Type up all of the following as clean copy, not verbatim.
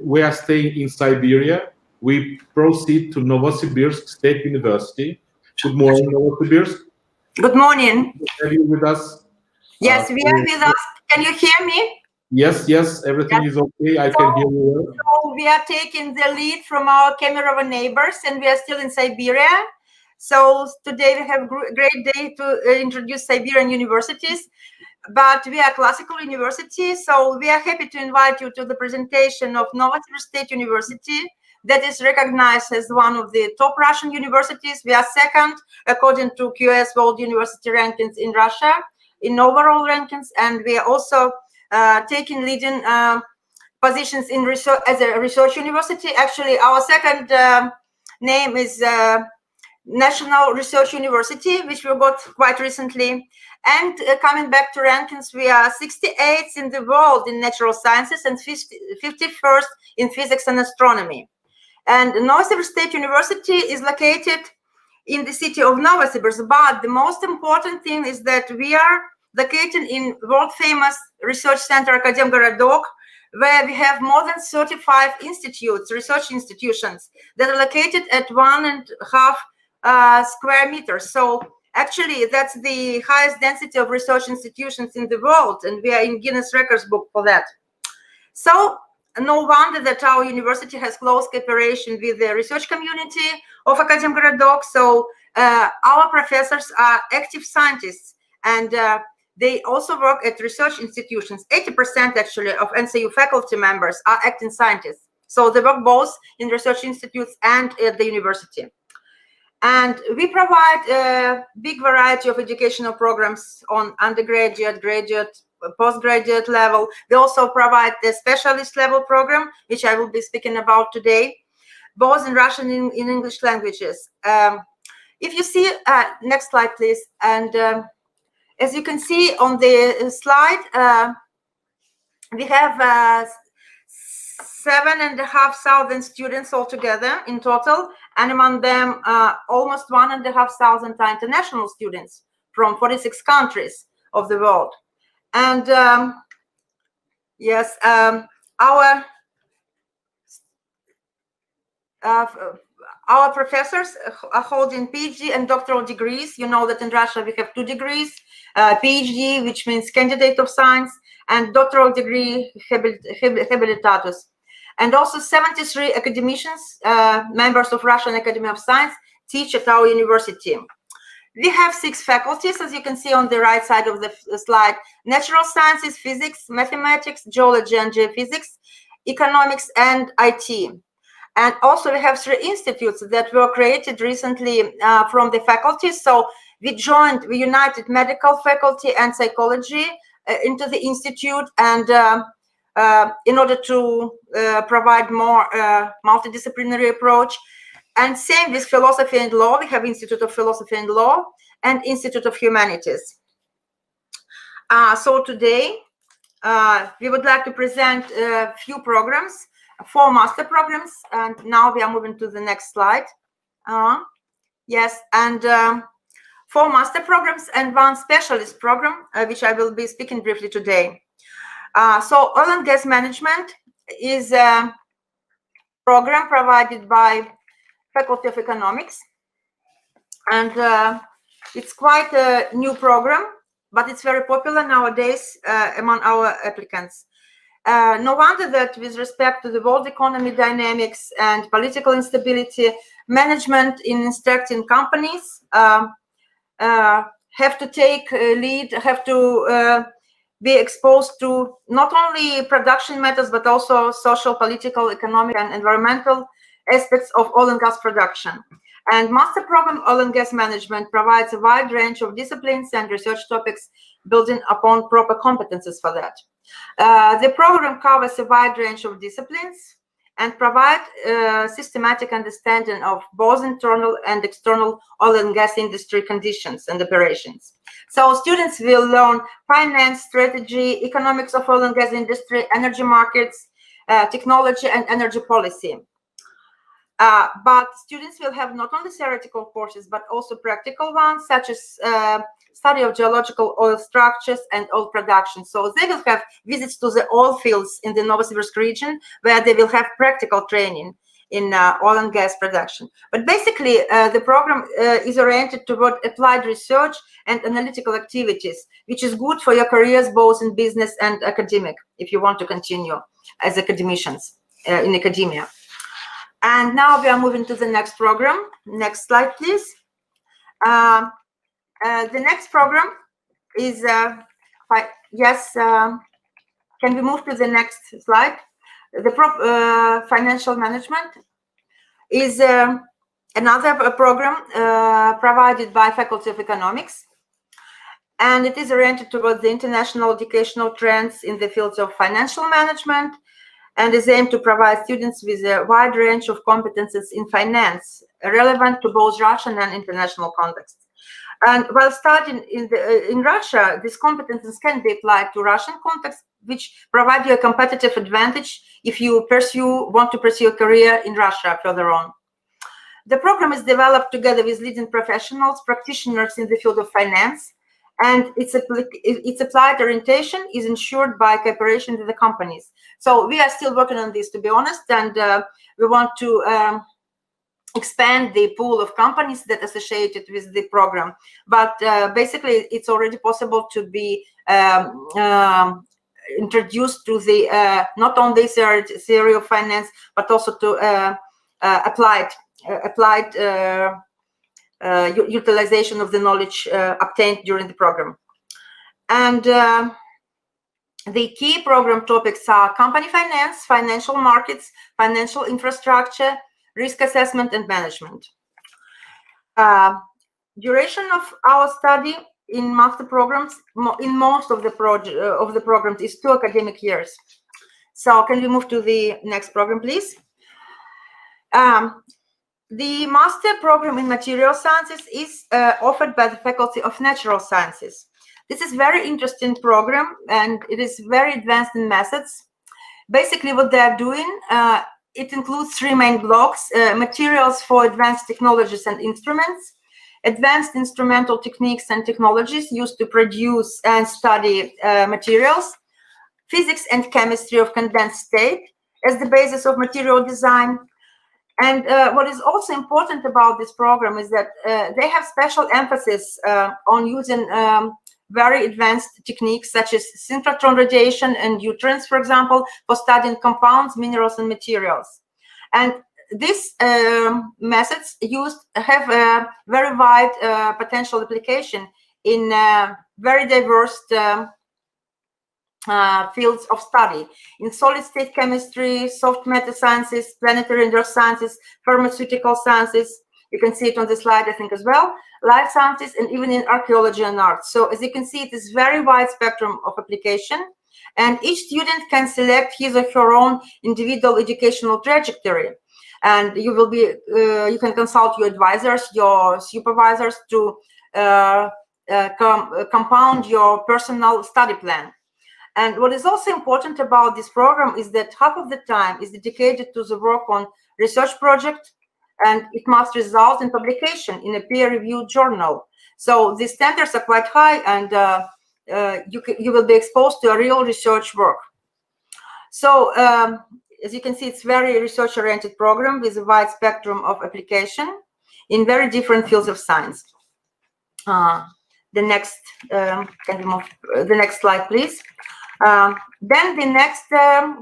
we are staying in Siberia. We proceed to Novosibirsk State University. Good morning, Novosibirsk. Good morning. Have you with us? Yes, we are with us. Can you hear me? Yes, everything is okay. I can hear you well. So we are taking the lead from our Kemerovo neighbors, and we are still in Siberia. So today we have a great day to introduce Siberian universities, but we are a classical university, so we are happy to invite you to the presentation of Novosibirsk State University that is recognized as one of the top Russian universities. We are second according to QS World University Rankings in Russia in overall rankings, and we are also taking leading positions in research as a research university. Actually, our second name is National Research University, which we got quite recently. And coming back to rankings, we are 68th in the world in natural sciences and 51st in physics and astronomy. And Novosibirsk State University is located in the city of Novosibirsk, but the most important thing is that we are located in world-famous research center Akademgorodok, where we have more than 35 institutes, research institutions, that are located at 1.5 square meters. So actually, that's the highest density of research institutions in the world, and we are in Guinness Records book for that. So no wonder that our university has close cooperation with the research community of Akademgorodok. So our professors are active scientists, and they also work at research institutions. 80% actually of NCU faculty members are acting scientists. So they work both in research institutes and at the university. And we provide a big variety of educational programs on undergraduate, graduate, postgraduate level. We also provide the specialist level program, which I will be speaking about today, both in Russian and in English languages. If you see, next slide, please. And as you can see on the slide, we have 7,500 students altogether in total, and among them almost 1,500 are international students from 46 countries of the world. And yes, our professors are holding PhD and doctoral degrees. You know that in Russia we have 2 degrees, PhD, which means candidate of science, and doctoral degree, habilitatus. And also 73 academicians, members of Russian Academy of Science, teach at our university. We have 6 faculties, as you can see on the right side of the slide: natural sciences, physics, mathematics, geology and geophysics, economics, and IT. And also we have 3 institutes that were created recently from the faculties. So we united medical faculty and psychology into the institute, and in order to provide more multidisciplinary approach. And same with philosophy and law. We have Institute of Philosophy and Law and Institute of Humanities. So today we would like to present a few programs, 4 master programs, and now we are moving to the next slide. Yes, and 4 master programs and 1 specialist program, which I will be speaking briefly today. So oil and gas management is a program provided by Faculty of Economics, and it's quite a new program, but it's very popular nowadays among our applicants. No wonder that with respect to the world economy dynamics and political instability, management in instructing companies have to take lead, have to be exposed to not only production methods, but also social, political, economic, and environmental aspects of oil and gas production. And master program oil and gas management provides a wide range of disciplines and research topics, building upon proper competences for that. The program covers a wide range of disciplines and provide systematic understanding of both internal and external oil and gas industry conditions and operations. So students will learn finance, strategy, economics of oil and gas industry, energy markets, technology, and energy policy. But students will have not only theoretical courses, but also practical ones, such as study of geological oil structures and oil production. So they will have visits to the oil fields in the Novosibirsk region, where they will have practical training in oil and gas production. But basically, the program is oriented toward applied research and analytical activities, which is good for your careers both in business and academic, if you want to continue as academicians in academia. And now we are moving to the next program. Next slide, please. The next program is, can we move to the next slide? The financial management is another program provided by Faculty of Economics, and it is oriented towards the international educational trends in the fields of financial management, and is aimed to provide students with a wide range of competences in finance relevant to both Russian and international contexts. And while studying in Russia, these competences can be applied to Russian context, which provide you a competitive advantage if you want to pursue a career in Russia further on. The program is developed together with leading professionals, practitioners in the field of finance, and its applied orientation is ensured by cooperation with the companies. So we are still working on this, to be honest, and we want to expand the pool of companies that associated with the program. But basically, it's already possible to be introduced to the not only theory of finance, but also to applied utilization of the knowledge obtained during the program. And the key program topics are company finance, financial markets, financial infrastructure, risk assessment, and management. Duration of our study in master programs, in most of the programs, is 2 academic years. So can we move to the next program, please? The master program in material sciences is offered by the Faculty of Natural Sciences. This is a very interesting program, and it is very advanced in methods. Basically, what they are doing, it includes 3 main blocks: materials for advanced technologies and instruments, advanced instrumental techniques and technologies used to produce and study materials, physics and chemistry of condensed state as the basis of material design. And what is also important about this program is that they have special emphasis on using very advanced techniques such as synchrotron radiation and neutrons, for example, for studying compounds, minerals, and materials. And these methods have a very wide potential application in very diverse fields of study, in solid state chemistry, soft matter sciences, planetary and earth sciences, pharmaceutical sciences. You can see it on the slide, I think, as well, life sciences, and even in archaeology and art. So as you can see, it is very wide spectrum of application, and each student can select his or her own individual educational trajectory. And you will be, you can consult your advisors, your supervisors to compound your personal study plan. And what is also important about this program is that half of the time is dedicated to the work on research project, and it must result in publication in a peer-reviewed journal. So the standards are quite high, and you will be exposed to a real research work. So as you can see, it's very research-oriented program with a wide spectrum of application in very different fields of science. The next, can we move the next slide, please? Then the next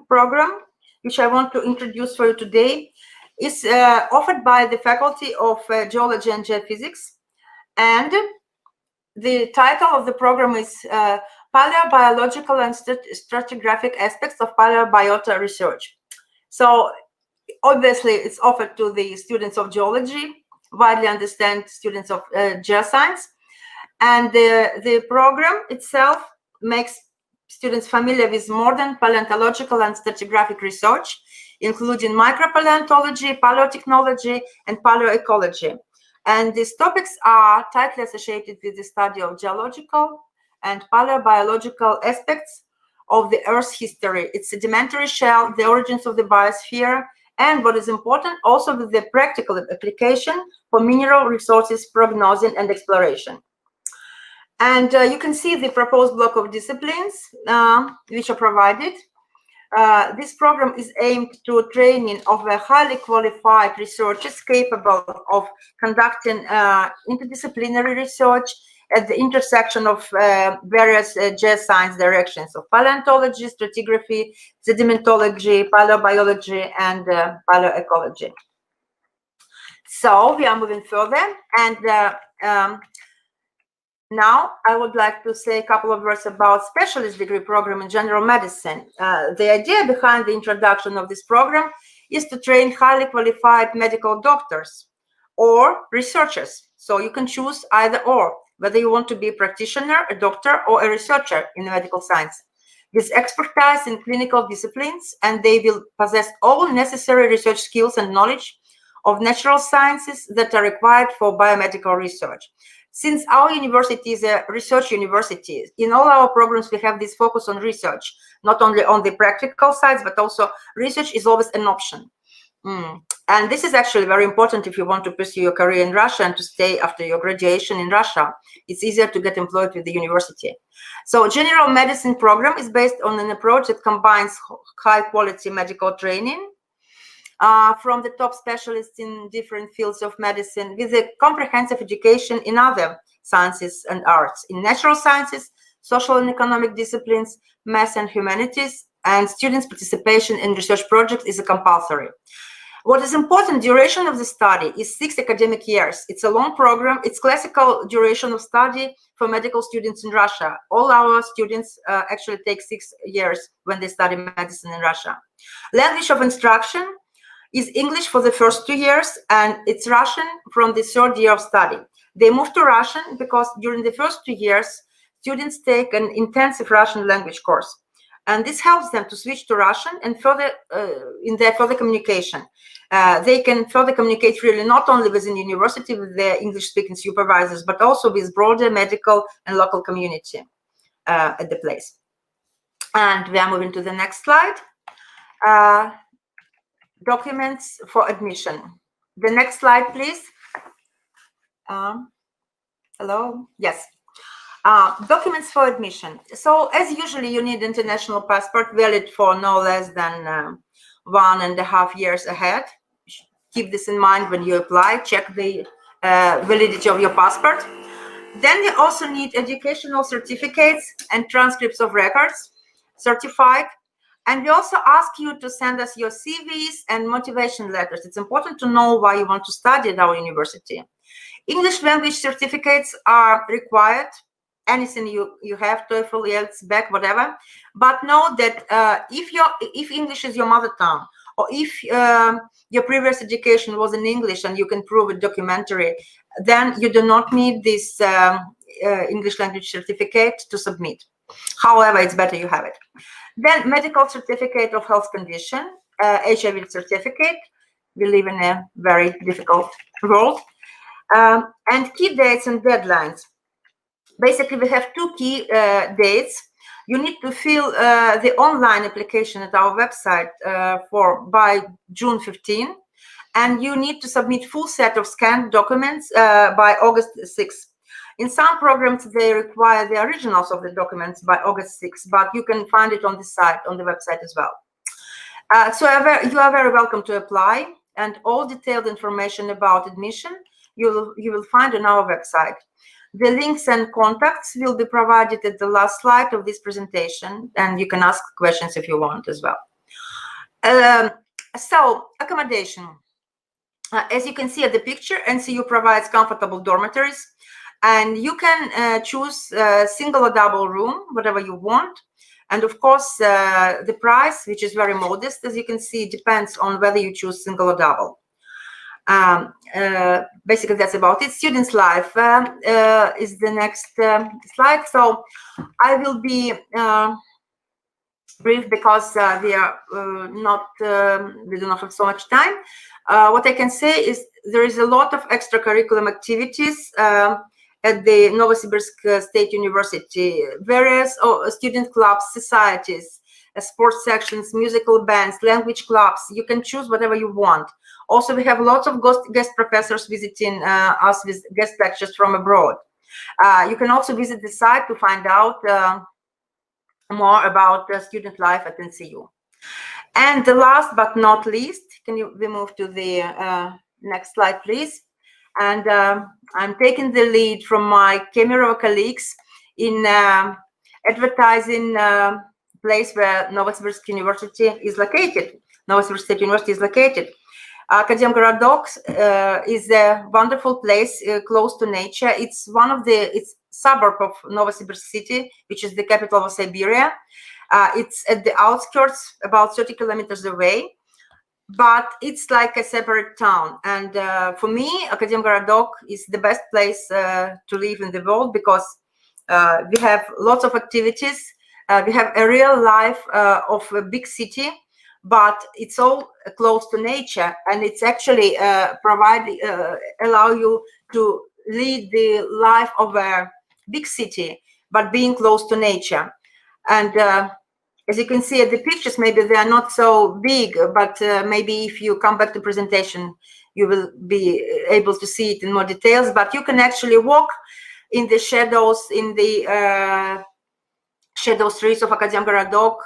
program, which I want to introduce for you today, is offered by the Faculty of Geology and Geophysics. And the title of the program is Paleobiological and Stratigraphic Aspects of Paleobiota Research. So obviously it's offered to the students of geology, widely understand students of geoscience. And the program itself makes students familiar with modern paleontological and stratigraphic research, including micropaleontology, paleotechnology, and paleoecology. And these topics are tightly associated with the study of geological and paleobiological aspects of the Earth's history, its sedimentary shell, the origins of the biosphere, and what is important, also with the practical application for mineral resources prognosing and exploration. And you can see the proposed block of disciplines which are provided. This program is aimed to training of a highly qualified researchers capable of conducting interdisciplinary research at the intersection of various geoscience directions of paleontology, stratigraphy, sedimentology, paleobiology, and paleoecology. So we are moving further, and now I would like to say a couple of words about specialist degree program in general medicine. The idea behind the introduction of this program is to train highly qualified medical doctors or researchers. So you can choose either or, whether you want to be a practitioner, a doctor, or a researcher in the medical science, with expertise in clinical disciplines, and they will possess all necessary research skills and knowledge of natural sciences that are required for biomedical research. Since our university is a research university, in all our programs we have this focus on research, not only on the practical sides, but also research is always an option. And this is actually very important if you want to pursue your career in Russia and to stay after your graduation in Russia. It's easier to get employed with the university. So general medicine program is based on an approach that combines high quality medical training from the top specialists in different fields of medicine with a comprehensive education in other sciences and arts, in natural sciences, social and economic disciplines, math and humanities, and students' participation in research projects is a compulsory. What is important, duration of the study is 6 academic years. It's a long program. It's classical duration of study for medical students in Russia. All our students actually take 6 years when they study medicine in Russia. Language of instruction is English for the first 2 years, and it's Russian from the 3rd year of study. They move to Russian because during the first 2 years, students take an intensive Russian language course. And this helps them to switch to Russian and further in their further communication. They can further communicate freely, not only within university with their English-speaking supervisors, but also with broader medical and local community at the place. And we are moving to the next slide. Documents for admission. The next slide, please. Hello? Yes. Documents for admission. So as usually you need international passport valid for no less than 1.5 years ahead. Keep this in mind when you apply. Check the validity of your passport. Then you also need educational certificates and transcripts of records certified. And we also ask you to send us your CVs and motivation letters. It's important to know why you want to study at our university. English language certificates are required. Anything you have, TOEFL, IELTS, BEC, whatever. But know that if English is your mother tongue, or if your previous education was in English and you can prove it documentary, then you do not need this English language certificate to submit. However, it's better you have it. Then medical certificate of health condition, HIV certificate. We live in a very difficult world. And key dates and deadlines. Basically, we have 2 key dates. You need to fill the online application at our website by June 15, and you need to submit full set of scanned documents by August 6. In some programs, they require the originals of the documents by August 6, but you can find it on the site, on the website as well. So you are very welcome to apply, and all detailed information about admission you will find on our website. The links and contacts will be provided at the last slide of this presentation, and you can ask questions if you want as well. So, accommodation. As you can see at the picture, NCU provides comfortable dormitories, and you can choose a single or double room, whatever you want. And of course, the price, which is very modest, as you can see, depends on whether you choose single or double. Basically, that's about it. Students' life is the next slide. So I will be brief because we do not have so much time. What I can say is there is a lot of extracurricular activities at the Novosibirsk State University, various student clubs, societies, sports sections, musical bands, language clubs. You can choose whatever you want. Also, we have lots of guest professors visiting us with guest lectures from abroad. You can also visit the site to find out more about student life at NCU. And the last but not least, we move to the next slide, please? And I'm taking the lead from my Kemerovo colleagues in advertising place where Novosibirsk University is located. Novosibirsk State University is located. Akademgorodok is a wonderful place close to nature. It's one of it's suburb of Novosibirsk city, which is the capital of Siberia. It's at the outskirts, about 30 kilometers away, but it's like a separate town. And for me, Akademgorodok is the best place to live in the world because we have lots of activities. We have a real life of a big city, but it's all close to nature, and it's actually allow you to lead the life of a big city, but being close to nature. And as you can see at the pictures, maybe they are not so big, but maybe if you come back to presentation, you will be able to see it in more details. But you can actually walk in the shadows, in the shadow streets of Akademgorodok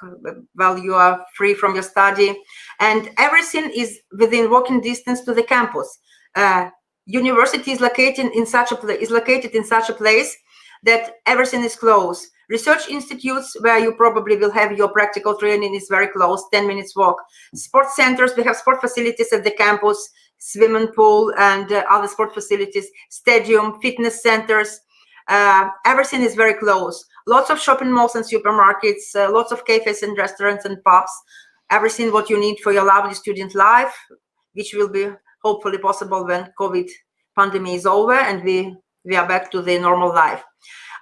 while you are free from your study, and everything is within walking distance to the campus. University is located in such a place that everything is close. Research institutes where you probably will have your practical training is very close, 10 minutes walk. Sports centers, we have sport facilities at the campus, swimming pool and other sport facilities, stadium, fitness centers. Everything is very close. Lots of shopping malls and supermarkets, lots of cafes and restaurants and pubs. Everything what you need for your lovely student life, which will be hopefully possible when COVID pandemic is over and we are back to the normal life.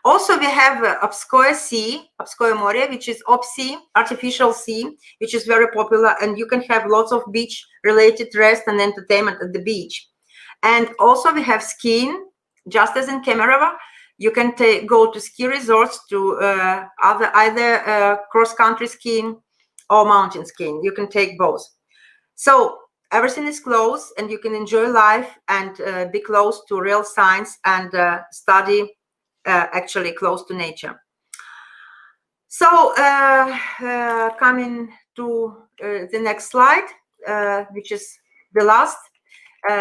Also, we have Obskoye Sea, Obskoye More, which is OPSEA, artificial sea, which is very popular, and you can have lots of beach-related rest and entertainment at the beach. And also we have skiing, just as in Kemerovo. You can go to ski resorts to either cross-country skiing or mountain skiing. You can take both. So everything is close, and you can enjoy life and be close to real science and study actually close to nature. So coming to the next slide, which is the last,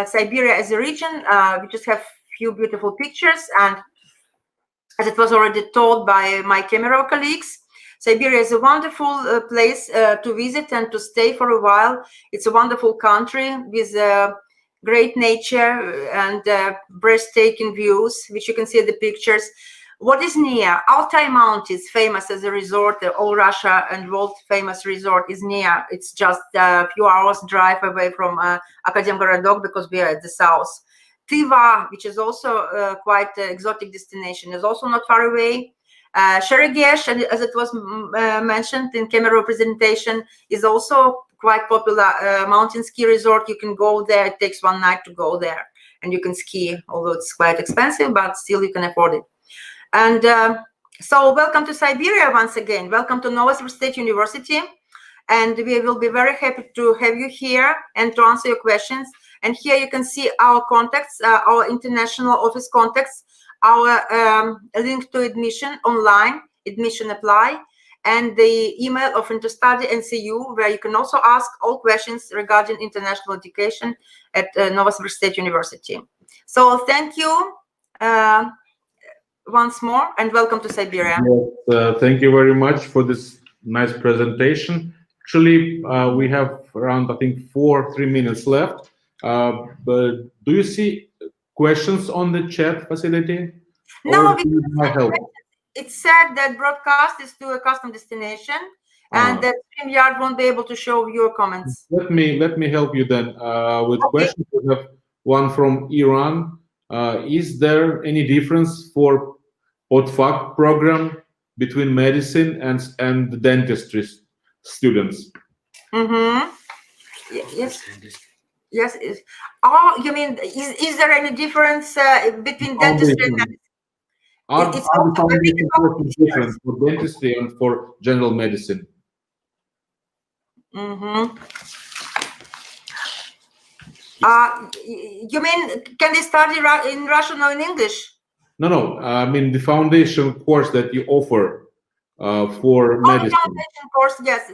Siberia as a region. We just have few beautiful pictures, and as it was already told by my Kemerovo colleagues, Siberia is a wonderful place to visit and to stay for a while. It's a wonderful country with great nature and breathtaking views, which you can see in the pictures. What is near? Altai Mountains, famous as a resort, all Russia and world famous resort is near. It's just a few hours drive away from Akademgorodok because we are at the south. Tiva, which is also quite an exotic destination, is also not far away. Sheregesh, as it was mentioned in Kemerovo presentation, is also quite popular mountain ski resort. You can go there. It takes one night to go there, and you can ski, although it's quite expensive, but still you can afford it. And so welcome to Siberia once again. Welcome to Novosibirsk State University. And we will be very happy to have you here and to answer your questions. And here you can see our contacts, our international office contacts, our link to admission online, admission apply, and the email of Interstudy NCU, where you can also ask all questions regarding international education at Novosibirsk State University. So thank you once more, and welcome to Siberia. Yes, thank you very much for this nice presentation. Actually, we have around, I think, 3 minutes left. But do you see questions on the chat facility? No, it said that broadcast is to a custom destination, and that StreamYard won't be able to show your comments. Let me help you then with questions. We have one from Iran. Is there any difference for PodFac program between medicine and the dentistry students? Mm-hmm. Yes. Yes. Oh, you mean is there any difference between dentistry and medicine? Are the foundations different for dentistry and for general medicine? Mm-hmm. You mean can they study in Russian or in English? No. I mean the foundation course that you offer for Oh, medicine. foundation course, yes,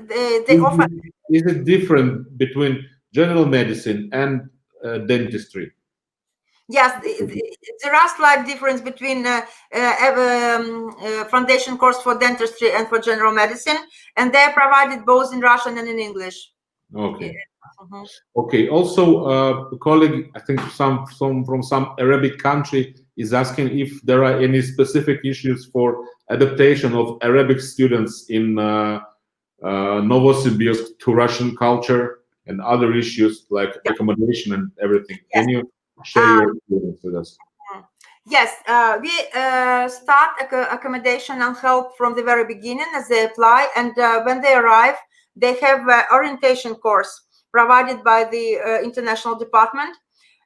they offer. Is it different between general medicine and dentistry? Yes, there are slight difference between foundation course for dentistry and for general medicine, and they are provided both in Russian and in English. Okay. Mhm. Okay. Also, a colleague, I think some from some Arabic country, is asking if there are any specific issues for adaptation of Arabic students in Novosibirsk to Russian culture and other issues like accommodation and everything. Yes. Can you share your experience with us? Yes, we start accommodation and help from the very beginning as they apply, and when they arrive, they have orientation course provided by the international department,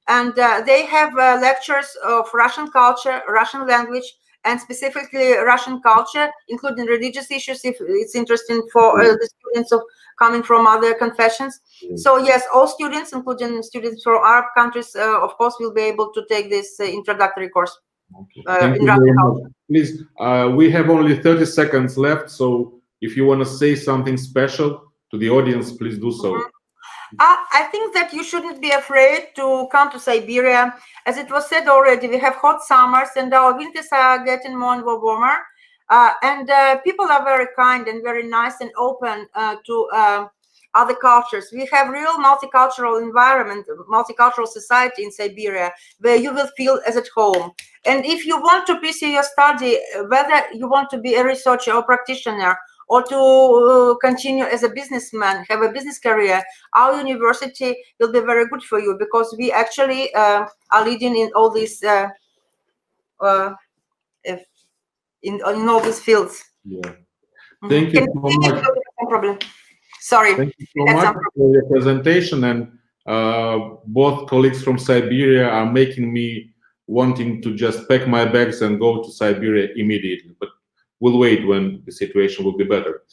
and they have lectures of Russian culture, Russian language, and specifically Russian culture, including religious issues if it's interesting for the students of coming from other confessions. So yes, all students, including students from Arab countries, of course, will be able to take this introductory course. Okay. Thank you very much. Please, we have only 30 seconds left, so if you want to say something special to the audience, please do so. I think that you shouldn't be afraid to come to Siberia. As it was said already, we have hot summers and our winters are getting more and more warmer. And people are very kind and very nice and open to other cultures. We have real multicultural environment, multicultural society in Siberia, where you will feel as at home. And if you want to pursue your study, whether you want to be a researcher or practitioner, or to continue as a businessman, have a business career, our university will be very good for you because we actually are leading in all these in all these fields. Yeah. Thank you so much. No problem. Sorry. Thank you so much for your presentation, and both colleagues from Siberia are making me wanting to just pack my bags and go to Siberia immediately. But we'll wait when the situation will be better.